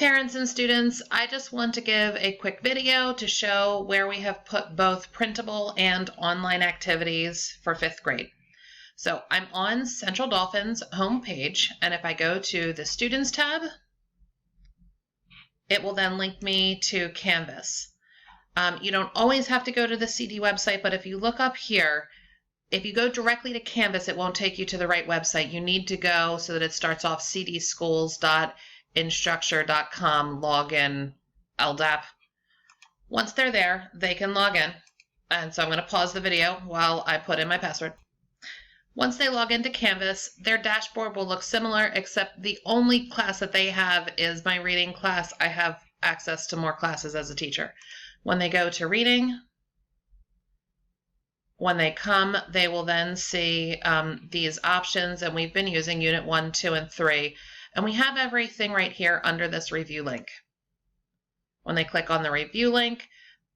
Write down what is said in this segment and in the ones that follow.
parents and students, I just want to give a quick video to show where we have put both printable and online activities for 5th grade. So I'm on Central Dolphin's homepage, and if I go to the Students tab, it will then link me to Canvas. You don't always have to go to the CD website, but if you look up here, if you go directly to Canvas, it won't take you to the right website. You need to go so that it starts off cdschools.instructure.com login LDAP. Once they're there, they can log in. And so I'm going to pause the video while I put in my password. Once they log into Canvas, their dashboard will look similar, except the only class that they have is my reading class. I have access to more classes as a teacher. When they go to reading, when they come, they will then see these options, and we've been using Unit 1, 2, and 3, and we have everything right here under this review link. When they click on the review link,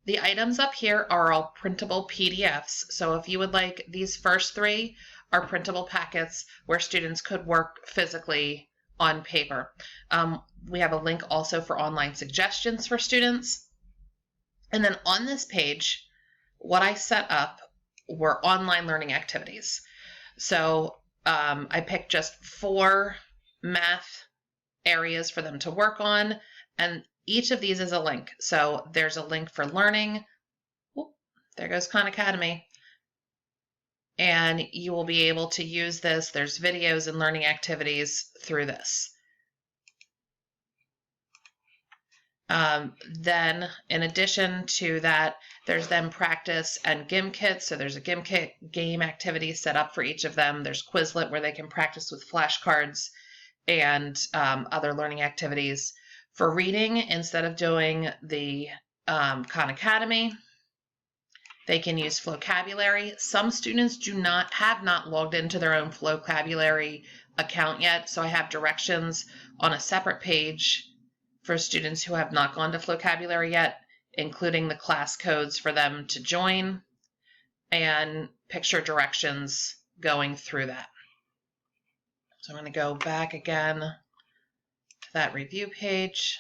the items up here are all printable PDFs, so if you would like, these first 3 are printable packets where students could work physically on paper. We have a link also for online suggestions for students, and then on this page, what I set up were online learning activities. So I picked just 4 math areas for them to work on, and each of these is a link. So there's a link for learning. Whoop, there goes Khan Academy. And you will be able to use this. There's videos and learning activities through this. Then in addition to that, there's then practice and game kits. So there's a game kit game activity set up for each of them. There's Quizlet where they can practice with flashcards and other learning activities. For reading, instead of doing the Khan Academy, they can use Flocabulary. Some students have not logged into their own Flocabulary account yet, so I have directions on a separate page for students who have not gone to Flocabulary yet, including the class codes for them to join and picture directions going through that. So I'm going to go back again to that review page.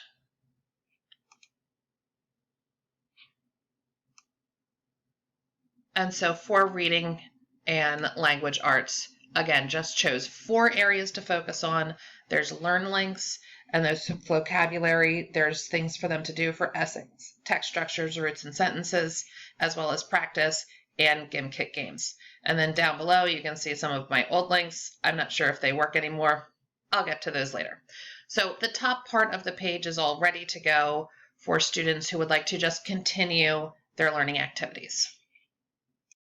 And so for reading and language arts, again, just chose 4 areas to focus on. There's Learn Links, and there's some vocabulary. There's things for them to do for essays, text structures, roots, and sentences, as well as practice and GimKit games. And then down below, you can see some of my old links. I'm not sure if they work anymore. I'll get to those later. So the top part of the page is all ready to go for students who would like to just continue their learning activities.